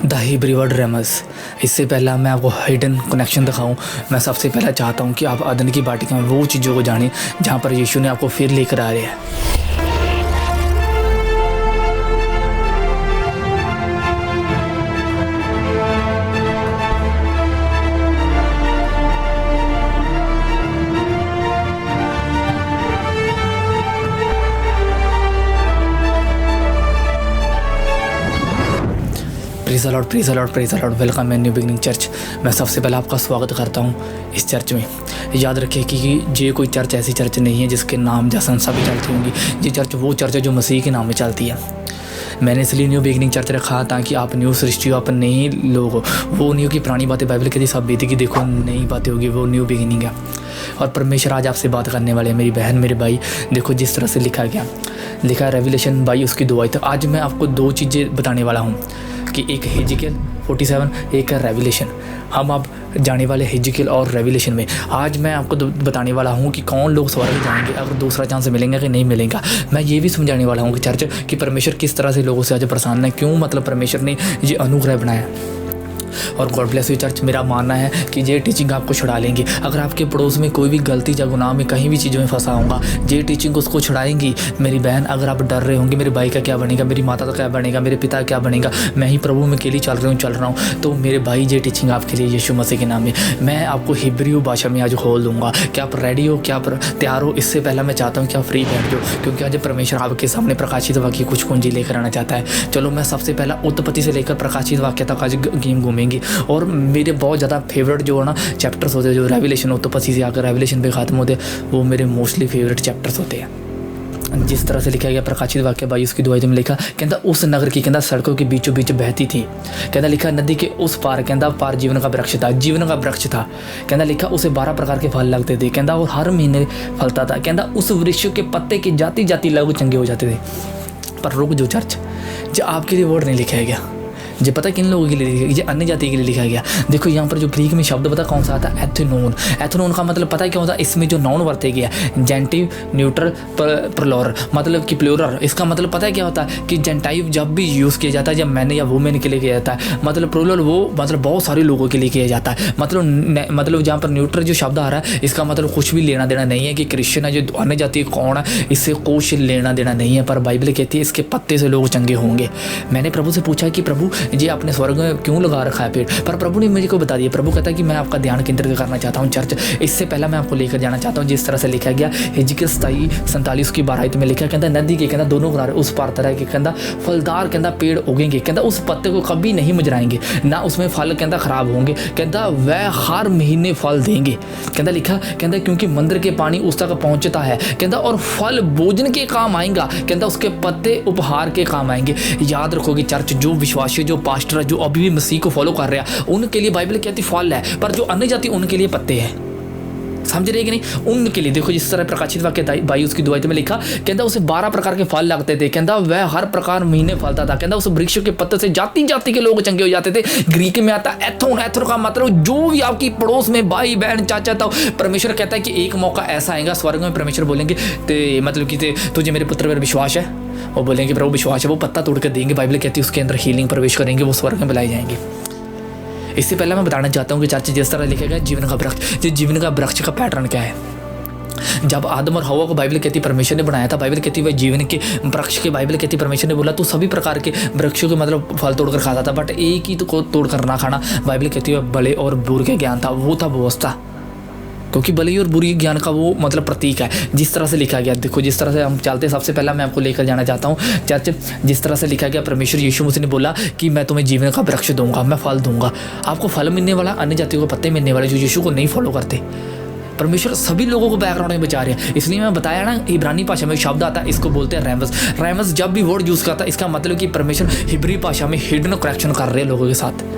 The Hebrew word ramus. इससे पहला मैं आपको हिडन कनेक्शन दिखाऊं, मैं सबसे पहला चाहता हूं कि आप अदन की बाटिका में वो चीज़ों को जानें जहां पर यीशु ने आपको फिर लेकर आ रहे हैं। Praise the Lord, praise the Lord, praise the Lord. Welcome in new beginning church. मैं सबसे पहले आपका स्वागत करता हूँ इस चर्च में। याद रखिए कि ये कोई चर्च ऐसी चर्च नहीं है जिसके नाम या संस्था भी चलती होंगी। ये चर्च वो चर्च है जो मसीह के नाम में चलती है। मैंने इसलिए न्यू बिगनिंग चर्च रखा ताकि आप न्यू सृष्टि हो, आप नए लोग हो। वो नहीं हो कि पुरानी बातें बाइबल कहती सब बीती की देखो नई बातें होगी, वो न्यू बिगिनिंग है। और परमेश्वर आज आपसे बात करने वाले हैं मेरी बहन मेरे भाई। देखो जिस तरह से लिखा है रेवलेशन 22 उसकी 2 तक। आज मैं आपको 2 चीज़ें बताने वाला हूँ कि एक हिजकियेल 47, एक है रेवलेशन। हम अब जाने वाले हिजकियेल और रेवलेशन में। आज मैं आपको बताने वाला हूँ कि कौन लोग स्वर्ग जाएंगे, अगर दूसरा चांस मिलेगा कि नहीं मिलेगा। मैं ये भी समझाने वाला हूँ कि चर्च कि परमेश्वर किस तरह से लोगों से आज प्रसन्न है, क्यों मतलब परमेश्वर ने ये अनुग्रह बनाया। और गॉड ब्लेस यू चर्च। मेरा मानना है कि ये टीचिंग आपको छुड़ा लेंगी। अगर आपके पड़ोस में कोई भी गलती या गुनाह में कहीं भी चीज़ों में फंसा होगा, ये टीचिंग उसको छुड़ाएंगी। मेरी बहन, अगर आप डर रहे होंगे मेरे भाई का क्या बनेगा, मेरी माता का क्या बनेगा, मेरे पिता क्या बनेगा, मैं ही प्रभु में अकेली चल रहा हूँ, तो मेरे भाई ये टीचिंग आपके लिए यीशु मसीह के नाम में मैं आपको हिब्रू भाषा में आज खोल दूँगा। क्या आप रेडी हो, क्या आप तैयार हो? इससे पहले मैं चाहता हूँ कि आप फ्री बैठ जाओ, क्योंकि आज परमेश्वर आपके सामने प्रकाशित वाक्य कुछ कुंजी लेकर आना चाहता है। चलो मैं सबसे पहला उत्पत्ति से लेकर प्रकाशित वाक्य तक आज गेम घूमेंगी। और मेरे बहुत ज़्यादा फेवरेट जो है ना चैप्टर्स होते हैं, जो रेवलेशन उत्पत्ति से आकर रेवलेशन पे ख़त्म होते हैं, वो मेरे मोस्टली फेवरेट चैप्टर्स होते हैं। जिस तरह से लिखा गया प्रकाशित वाक्य 22 की 2 में लिखा, कहता उस नगर की कहता सड़कों के बीचों बीच बहती थी। कहता लिखा नदी के उस पार कहता पार जीवन का वृक्ष था, जीवन का वृक्ष था। कहता लिखा उसे 12 प्रकार के फल लगते थे, कहता और हर महीने फलता था। कहता उस वृक्ष के पत्ते की जाति जाति लघु चंगे हो जाते थे। पर रुक जो चर्च, जो आपके लिए वर्ड नहीं लिखा गया, ये पता किन लोगों के लिए लिखा गया, ये अन्य जाति के लिए लिखा गया। देखो यहाँ पर जो ग्रीक में शब्द पता कौन सा आता है? एथनोन। एथनोन का मतलब पता है क्या होता है? इसमें जो नाउन वर्ते गया जेंटिव, न्यूट्रल, प्लूरल, मतलब कि प्लूरल। इसका मतलब पता है क्या होता है कि जेंटाइव जब भी यूज़ किया जाता है, जब मैंने या वुमेन के लिए किया जाता है, मतलब प्लूरल वो मतलब बहुत सारे लोगों के लिए किया जाता है। मतलब जहाँ पर न्यूट्रल जो शब्द आ रहा है, इसका मतलब कुछ भी लेना देना नहीं है कि क्रिश्चियन है, जो अन्य जाति कौन है, इससे कुछ लेना देना नहीं है। पर बाइबल कहती है इसके पत्ते से लोग चंगे होंगे। मैंने प्रभु से पूछा कि प्रभु जी आपने स्वर्ग में क्यों लगा रखा है पेड़? पर प्रभु ने मुझे को बता दिया। प्रभु कहता है कि मैं आपका ध्यान केंद्रित करना चाहता हूँ चर्च। इससे पहला मैं आपको लेकर जाना चाहता हूँ जिस तरह से लिखा गया हिजकियेल 47 की 12 में लिखा, कहता नदी के कहता दोनों किनारे उस पार तरह के कहता फलदार कहता पेड़ उगेंगे, कहता उस पत्ते को कभी नहीं मुरझाएंगे, ना उसमें फल कहता खराब होंगे, कहता वह हर महीने फल देंगे। कहता लिखा कहता क्योंकि मंदिर के पानी उस तक पहुँचता है, कहता और फल भोजन के काम आएगा, कहता उसके पत्ते उपहार के काम आएंगे। याद रखोगे चर्च, जो विश्वासी, जो पास्टर, जो अभी भी मसीह को फॉलो कर रहा है, उनके लिए बाइबल कहती फल है, पर जो अन्य जाति उनके लिए पत्ते हैं। समझ रहे कि नहीं? उनके लिए देखो जिस तरह प्रकाशित वाक्य 22 की 2 में लिखा, कहता उसे 12 प्रकार के फल लगते थे, कहता वह हर प्रकार महीने फलता था, कहता उस वृक्ष के पत्ते से जाति जाति के लोग चंगे हो जाते थे। ग्रीक में आता एथोन। एथोन का मतलब जो भी आपकी पड़ोस में भाई बहन चाचा था। परमेश्वर कहता है कि एक मौका ऐसा आएगा स्वर्ग में, परमेश्वर बोलेंगे ते मतलब कि तुझे मेरे पुत्र पर विश्वास है, और बोलेंगे प्रभु विश्वास है, वो पत्ता तोड़ कर देंगे। बाइबल कहती है उसके अंदर हीलिंग प्रवेश करेंगे, वो स्वर्ग में बुलाए जाएंगे। इससे पहले मैं बताना चाहता हूँ कि चर्च जिस तरह लिखा गया जीवन का वृक्ष, जो जीवन का वृक्ष का पैटर्न क्या है। जब आदम और हवा को बाइबल कहती परमेश्वर ने बनाया था, बाइबल कहती है जीवन के वृक्ष के, बाइबल कहती परमेश्वर ने बोला तो सभी प्रकार के वृक्षों के मतलब फल तोड़कर खाता था, बट एक ही तो तोड़कर ना खाना। बाइबल कहती है भले और बुरे के ज्ञान था, वो था व्यवस्था, क्योंकि भले और बुरी ज्ञान का वो मतलब प्रतीक है। जिस तरह से लिखा गया, देखो जिस तरह से हम चलते, सबसे पहला मैं आपको लेकर जाना चाहता हूँ चर्च जिस तरह से लिखा गया। परमेश्वर यीशु मसीह ने बोला कि मैं तुम्हें जीवन का वृक्ष दूंगा, मैं फल दूंगा। आपको फल मिलने वाला, अन्य जातियों को पत्ते मिलने वाले जो यीशु को नहीं फॉलो करते। परमेश्वर सभी लोगों को बैकग्राउंड में बचा रहे हैं। इसलिए मैं बताया ना, इब्रानी भाषा में शब्द आता है, इसको बोलते हैं रेमस। रेमस जब भी वर्ड यूज़ करता है, इसका मतलब कि परमेश्वर हिब्रू भाषा में हिडन करेक्शन कर रहे हैं लोगों के साथ।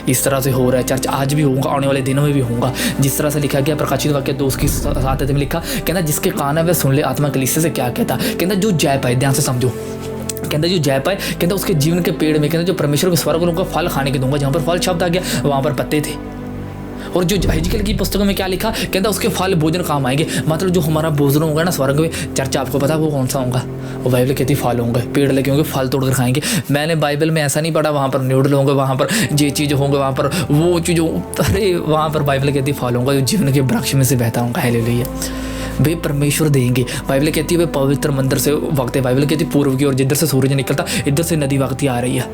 इस तरह से हो रहा है चर्च, आज भी होगा, आने वाले दिनों में भी होगा। जिस तरह से लिखा गया प्रकाशित वाक्य 2 की 7 में लिखा, कहता जिसके कान है वह सुन ले आत्मा कलीसिया से क्या कहता। कहता जो जय पाए, ध्यान से समझो, कहता जो जय पाए, कहता उसके जीवन के पेड़ में, कहता जो परमेश्वर के स्वर्ग को फल खाने के दूंगा। जहाँ पर फल शब्द आ गया वहाँ पर पत्ते थे। और जो हिजकिय्याह की पुस्तकों में क्या लिखा, कहता उसके फल भोजन काम आएंगे। मतलब जो हमारा भोजन होगा ना स्वर्ग में, चर्च आपको पता है वो कौन सा होगा? वो बाइबल कहती फल होंगे, पेड़ लगे होंगे, फल तोड़ कर खाएंगे। मैंने बाइबल में ऐसा नहीं पढ़ा वहाँ पर न्यूडल होंगे, वहाँ पर ये चीज़ होंगे, वहाँ पर वो चीज़, अरे वहाँ पर बाइबल कहती फल होगा जो जीवन के वृक्ष में से बहता होगा। हालेलुया। वे परमेश्वर देंगे। बाइबल कहती है वे पवित्र मंदिर से वक्त है। बाइबल कहती है पूर्व की ओर जिधर से सूरज निकलता इधर से नदी वक्ती आ रही है,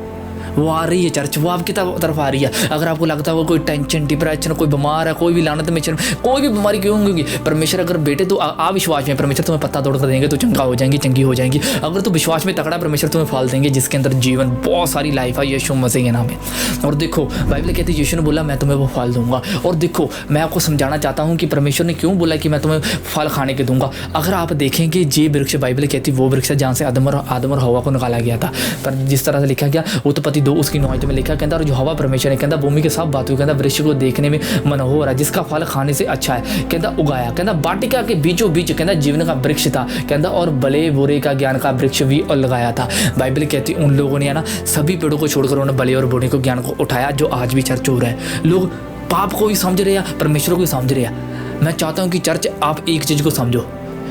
वो आ रही है चर्च, वो आपकी तरफ आ रही है। अगर आपको लगता है वो कोई टेंशन, डिप्रेशन, कोई बीमार है, कोई भी लानत में, कोई भी बीमारी क्यों होगी, परमेश्वर अगर बेटे तो विश्वास में परमेश्वर तुम्हें पत्ता तोड़ कर देंगे तो चंगा हो जाएंगी, चंगी हो जाएंगी। अगर तो विश्वास में तकड़ा, परमेश्वर तुम्हें फल देंगे जिसके अंदर जीवन, बहुत सारी लाइफ है यीशु मसीह के नाम में। और देखो बाइबल कहती है यीशु ने बोला मैं तुम्हें वो फल दूंगा। और देखो मैं आपको समझाना चाहता हूँ कि परमेश्वर ने क्यों बोला कि मैं तुम्हें फल खाने के दूंगा। अगर आप देखेंगे ये वृक्ष, बाइबल कहती वो वृक्ष जहाँ से आदम और हवा को निकाला गया था, पर जिस तरह से लिखा गया उत्पत्ति 2 उसकी 9 में लिखा, कहता और जो हवा परमेश्वर ने कहता भूमि के सब बातों, कहता वृक्ष को देखने में मनोहर है जिसका फल खाने से अच्छा है, कहता उगाया, कहता वाटिका के बीचों बीच, कहता जीवन का वृक्ष था, कहता और भले बुरे का ज्ञान का वृक्ष भी लगाया था। बाइबल कहती उन लोगों ने ना सभी पेड़ों को छोड़कर उन्होंने भले और बुरे को ज्ञान को उठाया, जो आज भी चर्च हो रहा है। लोग पाप को भी समझ रहे हैं, परमेश्वर को भी समझ रहे हैं। मैं चाहता हूँ कि चर्च आप एक चीज़ को समझो,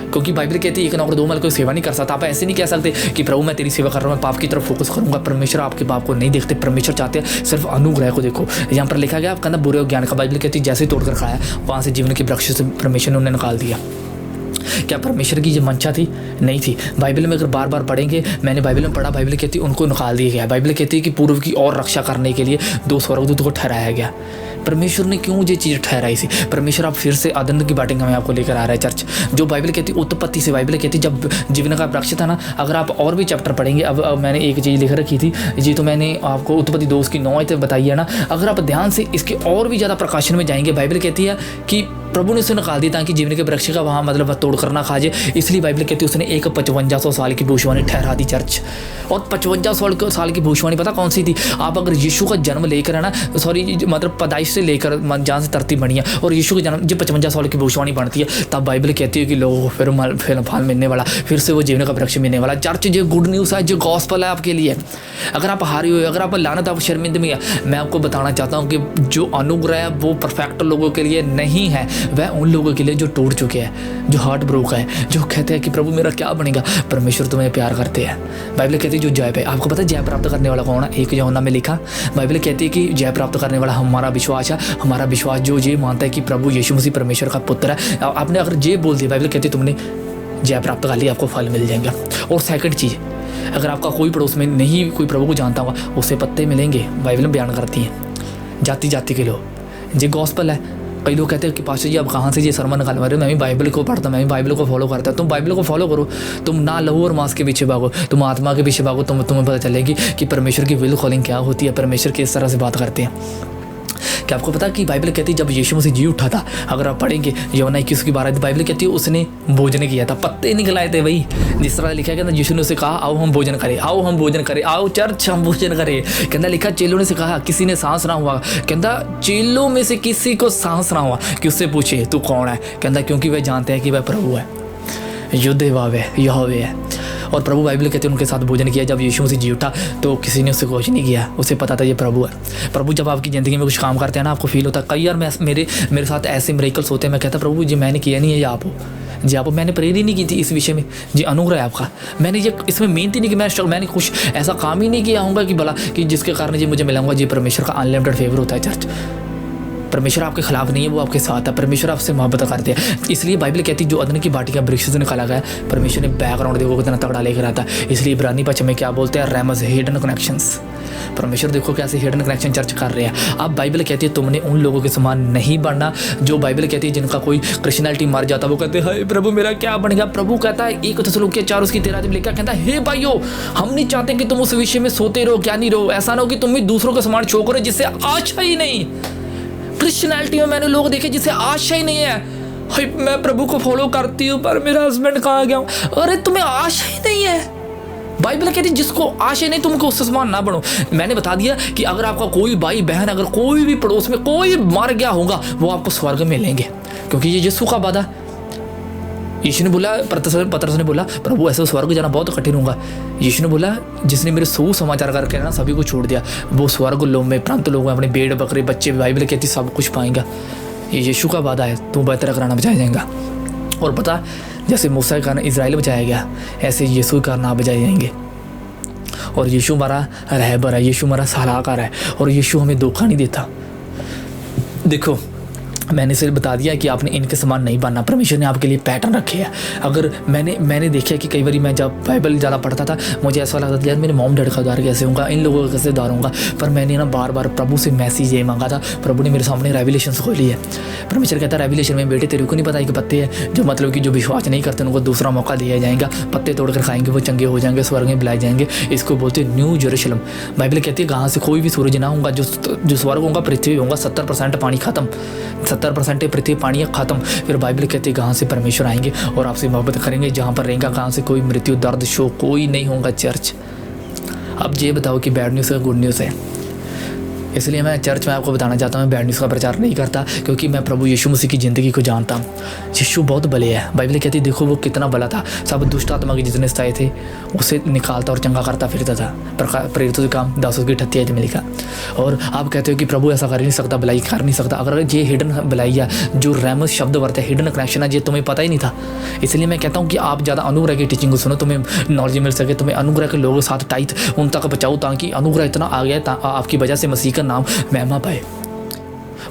क्योंकि बाइबल कहती है एक नौकर 2 माल कोई सेवा नहीं कर सकता। आप ऐसे नहीं कह सकते कि प्रभु मैं तेरी सेवा कर रहा हूँ, मैं पाप की तरफ फोकस करूँगा। परमेश्वर आपके पाप को नहीं देखते, परमेश्वर चाहते हैं सिर्फ अनुग्रह को। देखो यहाँ पर लिखा गया आप कहना बुरे और ज्ञान का, बाइबल कहती है जैसे तोड़कर खाया वहाँ से जीवन के वृक्ष से परमेश्वर ने उन्हें निकाल दिया। क्या परमेश्वर की जो मंशा थी? नहीं थी। बाइबल में अगर बार बार पढ़ेंगे, मैंने बाइबल में पढ़ा, बाइबल कहती है उनको निकाल दिया गया। बाइबल कहती है कि पूर्व की और रक्षा करने के लिए 2 स्वर्गदूतों को ठहराया गया। परमेश्वर ने क्यों ये चीज़ ठहराई सी? परमेश्वर आप फिर से आनंद की बाटिंग में आपको लेकर आ रहा है चर्च। जो बाइबल कहती है उत्पत्ति से, बाइबल कहती है जब जीवन का वृक्ष था ना, अगर आप और भी चैप्टर पढ़ेंगे, अब मैंने एक चीज़ लिख रखी थी जी, तो मैंने आपको उत्पत्ति 2 उसकी 9 बताई है ना। अगर आप ध्यान से इसके और भी ज़्यादा प्रकाशन में जाएंगे, बाइबल कहती है कि प्रभु ने उसे निकाल दिया ताकि जीवन के वृक्ष का वहाँ मतलब तोड़ कर ना खा जाए। इसलिए बाइबल कहती है उसने एक 5500 साल की भविष्यवाणी ठहरा दी चर्च। और 5500 साल की भविष्यवाणी पता कौन सी थी? आप अगर यीशु का जन्म लेकर है ना, सॉरी मतलब पैदाइश से लेकर जहाँ से धरती बनी है और यीशु का जन्म जब 55 साल की भविष्यवाणी बनती है, तब बाइबल कहती है कि लोगों को फिर फल मिलने वाला, फिर से वो जीवन का वृक्ष मिलने वाला। चर्च जो गुड न्यूज़ है, जो गॉस्पल है आपके लिए। अगर आप हारी हुए, अगर आप लानत, आप शर्मिंदगी है, मैं आपको बताना चाहता हूँ कि जो अनुग्रह है वो परफेक्ट लोगों के लिए नहीं है, वह उन लोगों के लिए जो टूट चुके हैं, जो हार्ट ब्रोक है, जो कहते हैं कि प्रभु मेरा क्या बनेगा। परमेश्वर तुम्हें प्यार करते हैं। बाइबल कहती है जो जय पे, आपको पता है जय प्राप्त करने वाला कौन है? 1 यूहन्ना में लिखा, बाइबल कहती है कि जय प्राप्त करने वाला हमारा विश्वास है। हमारा विश्वास जो ये मानता है कि प्रभु यीशु मसीह परमेश्वर का पुत्र है। आपने अगर ये बोल दिया, बाइबल कहती है तुमने जय प्राप्त कर लिया, आपको फल मिल जाएगा। और सेकंड चीज़, अगर आपका कोई पड़ोस में नहीं कोई प्रभु को जानता होगा, उससे पत्ते मिलेंगे। बाइबल में बयान करती हैं जाति जाति के लोग। ये गॉस्पल है। कई लोग कहते हैं कि पास्टर जी आप कहाँ से ये सरमन निकाल रहे हो? मैं भी बाइबल को पढ़ता हूँ, मैं भी बाइबल को फॉलो करता हूँ। तुम बाइबल को फॉलो करो, तुम ना लहू और मांस के पीछे भागो, तुम आत्मा के पीछे भागो, तुम्हें पता चलेगी कि परमेश्वर की विल कॉलिंग क्या होती है, परमेश्वर किस तरह से बात करते हैं। क्या आपको पता है कि बाइबल कहती है जब यीशु मसीह जी उठा था, अगर आप पढ़ेंगे यूहन्ना 21 की 12, बाइबल कहती है उसने भोजन किया था, पत्ते निकलाए थे भाई। जिस तरह लिखा गया यीशु ने उसे कहा आओ हम भोजन करें, आओ हम भोजन करें, आओ चर्च हम भोजन करें। कहता लिखा चेलों ने से कहा किसी ने सांस ना हुआ, कहता चेलों में से किसी को सांस ना हुआ कि उससे पूछे तू कौन है? कहता क्योंकि वह जानते हैं कि वह प्रभु है, युद्धवावे यहोवे है। और प्रभु बाइबल कहते हैं उनके साथ भोजन किया। जब यीशु मसीह जी उठा तो किसी ने उससे कुछ नहीं किया, उसे पता था ये प्रभु है। प्रभु जब आपकी ज़िंदगी में कुछ काम करते हैं ना, आपको फील होता है। कई यार मेरे साथ ऐसे मिरेकल्स होते हैं, मैं कहता प्रभु जी मैंने किया नहीं है, ये आप हो जी, आप मैंने प्रेयर ही नहीं की थी इस विषय में जी, अनुग्रह है आपका। मैंने ये इसमें मेहनत ही नहीं की, मैंने कुछ ऐसा काम ही नहीं किया होगा कि भला कि जिसके कारण जी मुझे मिला होगा। जी परमेश्वर का अनलिमिटेड फेवर होता है चर्च। परमेश्वर आपके खिलाफ नहीं है, वो आपके साथ है। परमेश्वर आपसे मोहब्बत करते हैं। इसलिए बाइबल कहती है जो अदन की बाटी का वृक्ष से निकाला गया, परमेश्वर ने बैकग्राउंड देखो कितना तगड़ा लेकर आता है। इसलिए इब्रानी 5 में क्या बोलते हैं? Ramus, hidden connections. परमेश्वर देखो कैसे हिडन कनेक्शन चर्च कर रहे हैं। अब बाइबल कहती है तुमने उन लोगों के समान नहीं बनना जो बाइबल कहती है जिनका कोई क्रिश्चियनिटी मर जाता, वो कहते हैं हाय प्रभु मेरा क्या बनेगा। प्रभु कहता है 1 थिस्सलुनीके 4 उसकी 13 जब लिखा, कहता है हे भाइयों हम नहीं चाहते कि तुम उस विषय में सोते रहो, ज्ञानी रहो। ऐसा ना हो कि तुम भी दूसरों के समान शो करो जिससे आशा ही नहीं। क्रिश्चियनिटी में मैंने लोग देखे जिसे आशा ही नहीं है। मैं प्रभु को फॉलो करती हूँ पर मेरा हस्बैंड कहाँ गया हूँ। अरे तुम्हें आशा ही नहीं है। बाइबल कहती है जिसको आशा नहीं तुमको उससे समान ना बनो। मैंने बता दिया कि अगर आपका कोई भाई बहन, अगर कोई भी पड़ोस में कोई मर गया होगा, वो आपको स्वर्ग में लेंगे, क्योंकि ये यीशु का वादा। यीशु ने बोला, पतरस ने बोला, प्रभु ऐसे स्वर्ग जाना बहुत कठिन होगा। यीशु ने बोला, जिसने मेरे सुसमाचार करके ना सभी को छोड़ दिया वो स्वर्ग लोग में प्रांत लोग में अपने भेड़ बकरे बच्चे, बाइबल कहती सब कुछ पाएंगा। ये यीशु का वादा है, तू बेहतर कराना बचाया जाएगा। और पता, जैसे मूसा के कारण इजराइल बचाया गया, ऐसे यीशु के कारण आप बचाए जाएंगे। और यीशु हमारा रहबर है, यीशु हमारा सलाहकार है, और यीशु हमें धोखा नहीं देता। देखो, मैंने सिर्फ बता दिया कि आपने इनके समान नहीं बनना। परमेश्वर ने आपके लिए पैटर्न रखे हैं। अगर मैंने देखा कि कई बार मैं जब बाइबल ज़्यादा पढ़ता था, मुझे ऐसा लगता था यार मेरे मॉम डैड का उद्धार कैसे होगा, इन लोगों का कैसे उद्धार होगा। पर मैंने ना बार बार प्रभु से मैसेज ये मांगा था। प्रभु ने मेरे सामने रेवलेशन खोली है। परमेश्वर कहता है रेवलेशन में, बेटे तेरे को नहीं पता कि पत्ते हैं जो मतलब कि जो विश्वास नहीं करते उनको दूसरा मौका दिया जाएगा, पत्ते तोड़कर खाएंगे वो चंगे हो जाएंगे, स्वर्ग में बुलाए जाएंगे। इसको बोलते हैं न्यू जेरूशलम। बाइबल कहती है कहाँ से कोई भी सूरज ना होगा, जो स्वर्ग होगा पृथ्वी होगा, 70% पानी खत्म, 70% पृथ्वी पानी खत्म। फिर बाइबल कहती है कहाँ से परमेश्वर आएंगे और आपसे मोहब्बत करेंगे, जहाँ पर रहेगा कहाँ से कोई मृत्यु दर्द शोक कोई नहीं होगा। चर्च, अब ये बताओ कि बैड न्यूज़ है गुड न्यूज़ है। इसलिए मैं चर्च में आपको बताना चाहता हूँ, बैड न्यूज़ का प्रचार नहीं करता, क्योंकि मैं प्रभु यीशु मसीह की ज़िंदगी को जानता हूँ। यीशु बहुत भले है। बाइबल कहती है देखो वो कितना भला था, सब दुष्ट आत्मा के जितने स्थायी थे उसे निकालता और चंगा करता फिरता था। प्रेरितों से काम 10:38 में लिखा। और आप कहते हो कि प्रभु ऐसा कर ही नहीं सकता, भलाई कर नहीं सकता। अगर ये हिडन भलाई है, जो रहमत शब्द वर्त है, हिडन कनेक्शन है, ये तुम्हें पता ही नहीं था। इसलिए मैं कहता हूँ कि आप ज़्यादा अनुग्रह की टीचिंग को सुनो, तुम्हें नॉलेज मिल सके, तुम्हें अनुग्रह के लोगों के साथ टाइट उन तक बचाओ, ताकि अनुग्रह इतना आ गया आपकी वजह से मसीह का नाम महिमा पाए।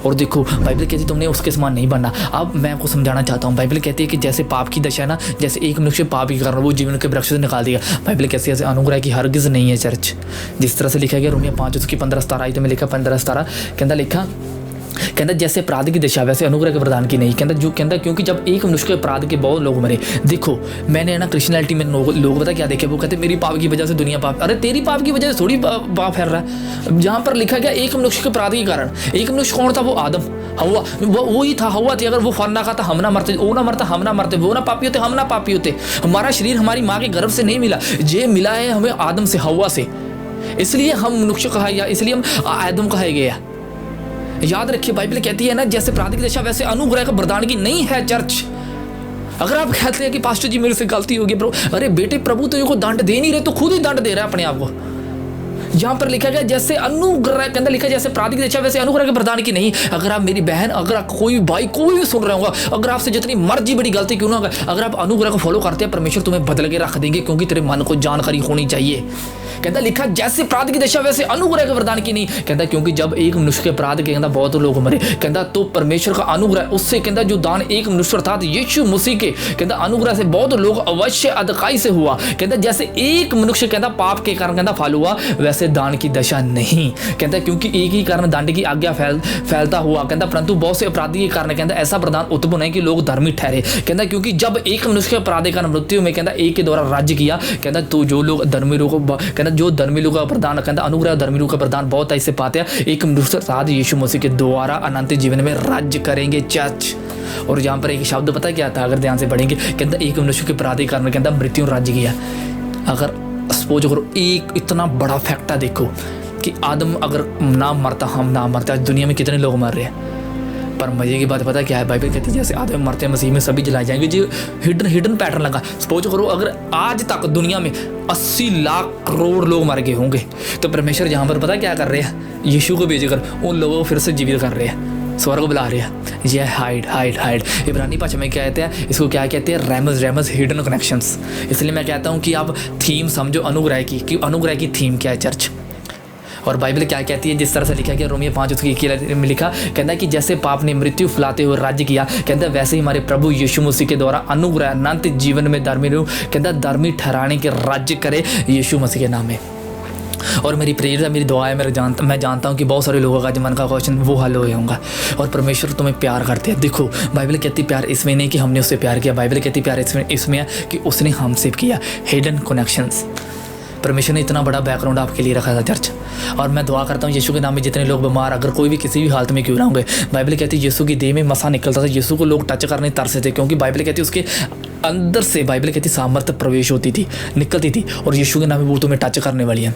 और देखो बाइबल कहती है तुमने उसके समान नहीं बनना। अब मैं आपको समझाना चाहता हूँ। बाइबल कहती है कि जैसे पाप की दशा है ना, जैसे एक मनुष्य पाप ही कर रहा है वो जीवन के वृक्ष से निकाल दिया। बाइबल कैसे ऐसे अनुग्रह की हरगिज़ नहीं है चर्च। जिस तरह से लिखा गया रोमियो 5 उसकी 15-17 आई तो में लिखा 15-17 कहता लिखा कहता जैसे अपराध की दिशा वैसे अनुग्रह के प्रदान की नहीं। कहता क्योंकि जब एक मनुष्य के अपराध के बहुत लोग मरे। देखो मैंने ना क्रिश्चियनिटी में लोग पता क्या देखे, वो कहते मेरी पाप की वजह से दुनिया पाप। अरे तेरी पाप की वजह से थोड़ी पाप फैल रहा है। जहाँ पर लिखा गया एक मनुष्य के अपराध के कारण, एक मनुष्य कौन था? वो आदम, हवा, वो ही था, हवा थी। अगर वो फल ना खाता हम ना मरते, वो ना मरता हम ना मरते, वो ना पापी होते हम ना पापी होते। हमारा शरीर हमारी माँ के गर्भ से नहीं मिला, ये मिला है हमें आदम से, हवा से। इसलिए हम मनुष्य कहा गया, इसलिए हम आदम कहा गया। याद रखिए बाइबल कहती है ना जैसे अपराध की दशा वैसे अनुग्रह का वरदान की नहीं है चर्च। अगर आप कहते हैं कि पास्टर जी मेरे से गलती होगी, प्रभु, अरे बेटे प्रभु तो ये को दंड दे नहीं रहे, तो खुद ही दंड दे रहा है अपने आप को। यहाँ पर लिखा गया जैसे अनुग्रह के अंदर लिखा जैसे अपराध की दशा वैसे अनुग्रह के वरदान की नहीं। अगर आप मेरी बहन, अगर कोई भाई कोई भी सुन रहा होगा, अगर आपसे जितनी मर्जी बड़ी गलती क्यों ना होगा, अगर आप अनुग्रह को फॉलो करते हैं परमेश्वर तुम्हें बदल के रख देंगे, क्योंकि तेरे मन को जानकारी होनी चाहिए। कहता लिखा जैसे अपराध की दशा वैसे अनुग्रह के वरदान की नहीं। कहता क्योंकि जब एक मनुष्य के अपराध के कहता बहुत लोग मरे, कहता तो परमेश्वर का अनुग्रह उससे कहता जो दान एक मनुष्य अर्थात यीशु मसीह के कहता अनुग्रह से बहुत लोग अवश्य अदकाई से हुआ। कहता जैसे एक मनुष्य कहता पाप के कारण कहता फल हुआ, वैसे दान की दशा नहीं। कहता क्योंकि एक ही कारण दंड की आज्ञा फैलता हुआ, कहता परंतु बहुत से अपराधी के कारण कहता ऐसा प्रदान उत्पन्न है कि लोग धर्मी ठहरे। कहता क्योंकि जब एक मनुष्य के अपराध के कारण मृत्यु में कहता एक के द्वारा राज्य किया, कहता तो जो लोग धर्मी लोगों को कहता जो धर्मी लोगों का प्रदान कहता अनुग्रह धर्मी लोगों का प्रदान बहुत ऐसे पाते हैं एक मनुष्य साथ यीशु मसीह के द्वारा अनंत जीवन में राज्य करेंगे चर्च। और यहाँ पर एक शब्द पता क्या था, अगर ध्यान से पढ़ेंगे कहता एक मनुष्य के अपराध के कारण कहता मृत्यु राज्य किया। अगर सपोज करो एक इतना बड़ा फैक्ट है, देखो कि आदम अगर ना मरता हम ना मरता, दुनिया में कितने लोग मर रहे हैं। पर मजे की बात पता क्या है, बाइबल कहती है जैसे आदम मरते हैं मसीह में सभी जलाए जाएंगे। जो हिडन पैटर्न लगा, सपोज करो अगर आज तक दुनिया में 80 लाख करोड़ लोग मर गए होंगे, तो परमेश्वर यहाँ पर पता क्या कर रहे हैं, यीशु को भेजकर उन लोगों को फिर से जीवित कर रहे हैं, स्वर्ग बुला रहे हैं। यह हाइड इब्रानी भाषा में क्या कहते हैं, इसको क्या कहते हैं, रेमज हिडन कनेक्शंस। इसलिए मैं कहता हूँ कि आप थीम समझो अनुग्रह की, कि अनुग्रह की थीम क्या है चर्च। और बाइबल क्या कहती है, जिस तरह से लिखा गया रोमियो 5 उसकी 21 में लिखा, कहता है कि जैसे पाप ने मृत्यु फैलाते हुए राज्य किया, कहता है वैसे ही हमारे प्रभु यीशु मसीह के द्वारा अनुग्रह अनंत जीवन में धर्मी कहता है धर्मी ठहराने के राज्य करे यीशु मसीह के नाम में। और मेरी प्रेयर है, मेरी दुआ है, मैं जानता हूँ कि बहुत सारे लोगों का जो मन का क्वेश्चन वो हल हो होगा। और परमेश्वर तुम्हें प्यार करते हैं। देखो बाइबल कहती प्यार इसमें नहीं कि हमने उससे प्यार किया, बाइबल कहती प्यार इसमें है कि उसने हमसे किया। हिडन कनेक्शंस, परमेश्वर ने इतना बड़ा बैकग्राउंड आपके लिए रखा था चर्च। और मैं दुआ करता हूँ यीशु के नाम में जितने लोग बीमार, अगर कोई भी किसी भी हालत में क्यों ना होंगे, बाइबल कहती है यीशु की देह में मसा निकलता था, यीशु को लोग टच करने तरसे थे, क्योंकि बाइबल कहती है उसके अंदर से बाइबल कहती सामर्थ्य प्रवेश होती थी, निकलती थी, और यीशु के नाम में वो तुम्हें टच करने वाली है।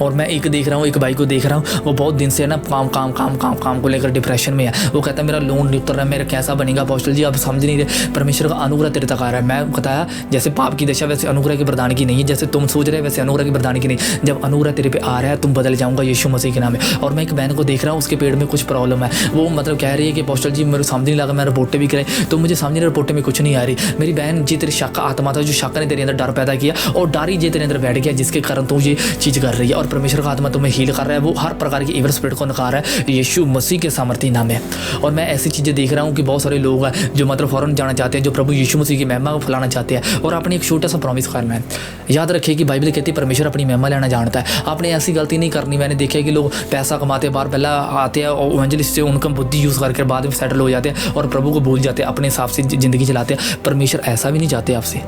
और मैं एक देख रहा हूँ, एक भाई को देख रहा हूँ, वो बहुत दिन से ना काम को लेकर डिप्रेशन में है। वो कहता है मेरा लोन नहीं उतर रहा है, मेरा कैसा बनेगा अपोस्टल जी, आप समझ नहीं रहे। परमेश्वर का अनुग्रह तेरे तक आ रहा है। मैं बताया जैसे पाप की दशा वैसे अनुग्रह की प्रदान की नहीं है, जैसे तुम सोच रहे वैसे अनुग्रह की प्रदान की नहीं। जब अनुग्रह तेरे पे आ रहा है तुम बदल जाऊंगा यीशु मसीह के नाम में। और मैं एक बहन को देख रहा हूँ, उसके पेट में कुछ प्रॉब्लम है। वो मतलब कह रही है कि अपोस्टल जी मेरे समझ नहीं लगा, मैं रिपोर्टें भी करे तो मुझे समझ नहीं, रिपोर्टें में कुछ नहीं आ रही। मेरी बहन जी तेरी शक आत्मा था, जो शक ने तेरे अंदर डर पैदा किया और डर ही जे तेरे अंदर बैठ गया, जिसके कारण तू ये चीज़ कर रही है। और परमेश्वर का आत्मा तुम्हें हील कर रहा है, वो हर प्रकार की इविल स्पिरिट को निकाल रहा है यीशु मसीह के सामर्थ्य नाम में। और मैं ऐसी चीज़ें देख रहा हूँ कि बहुत सारे लोग हैं जो मतलब फ़ौरन जाना चाहते हैं, जो प्रभु यीशु मसीह की महिमा को फैलाना चाहते हैं और अपने एक छोटा सा प्रॉमिस करना है। याद रखिए कि बाइबल कहती है परमेश्वर अपनी महिमा लेना जानता है। आपने ऐसी गलती नहीं करनी। मैंने देखा है कि लोग पैसा कमाते बाहर पहले आते हैं और एवेंजलिस्ट से उनका बुद्धि यूज़ करके बाद में सेटल हो जाते हैं और प्रभु को भूल जाते हैं, अपने हिसाब से ज़िंदगी चलाते हैं। परमेश्वर ऐसा भी नहीं चाहते आपसे।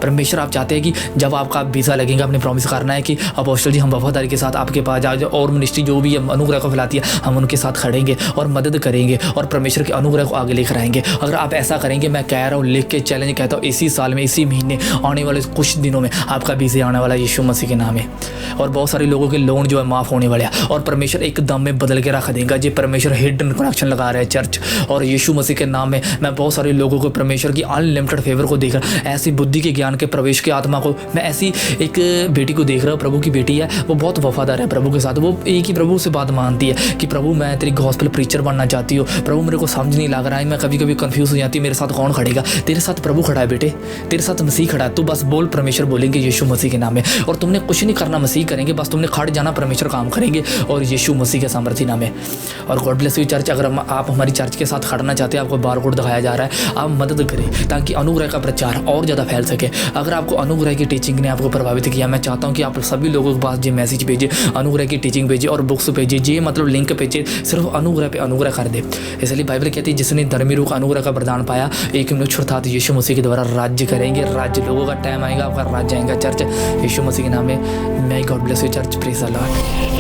परमेश्वर आप चाहते हैं कि जब आपका वीज़ा लगेगा अपने प्रॉमिस करना है कि अपोस्टल जी हम वफादारी के साथ आपके पास जाओ, और मिनिस्ट्री जो भी अनुग्रह को फैलाती है हम उनके साथ खड़ेंगे और मदद करेंगे और परमेश्वर के अनुग्रह को आगे लेकर आएंगे। अगर आप ऐसा करेंगे, मैं कह रहा हूँ, लिख के चैलेंज कहता हूँ, इसी साल में, इसी महीने, आने वाले कुछ दिनों में आपका वीज़ा आने वाला यीशु मसीह के नाम है। और बहुत सारे लोगों के लोन जो है माफ़ होने वाले हैं और परमेश्वर एकदम में बदल के रख देगा। जी परमेश्वर हिडन कनेक्शन लगा रहे हैं चर्च और यीशु मसीह के नाम में। मैं बहुत सारे लोगों को परमेश्वर की अनलिमिटेड फेवर को देख रहा, ऐसी बुद्धि के ज्ञान के प्रवेश आत्मा को। मैं ऐसी एक बेटी को देख रहा हूँ, प्रभु की बेटी है, वो बहुत वफादार है प्रभु के साथ। वो एक ही प्रभु से बात मानती है कि प्रभु मैं तेरी गॉस्पेल प्रीचर बनना चाहती हूँ, प्रभु मेरे को समझ नहीं लग रहा है, मैं कभी कभी कंफ्यूज हो जाती हूँ, मेरे साथ कौन खड़ेगा। तेरे साथ प्रभु खड़ा है बेटे, तेरे साथ मसीह खड़ा है। तू बस बोल, परमेश्वर बोलेंगे यीशु मसीह के नाम में, और तुमने कुछ नहीं करना, मसीह करेंगे, बस तुमने खड़ जाना, परमेश्वर काम करेंगे और यीशु मसीह के सामर्थ्य नाम है। और गॉड ब्लेस यू चर्च। अगर आप हमारी चर्च के साथ खड़ना चाहते हैं, आपको बारकोड दिखाया जा रहा है, आप मदद करें ताकि अनुग्रह का प्रचार और ज़्यादा फैल सके। अगर आपको अनुग्रह की टीचिंग ने आपको प्रभावित किया, मैं चाहता हूं कि आप सभी लोगों के पास ये मैसेज भेजिए, अनुग्रह की टीचिंग भेजिए और बुक्स भेजिए, ये मतलब लिंक भेजिए, सिर्फ अनुग्रह पे अनुग्रह कर दे। इसलिए बाइबल कहती है जिसने धर्मी रूह का अनुग्रह का वरदान पाया, एक मनुष्य अर्थात यीशु मसीह के द्वारा राज्य करेंगे। राज्य लोगों का टाइम आएगा, आपका राज्य आएगा चर्च यीशु मसीह के नाम में। मैं God bless you church, praise the Lord.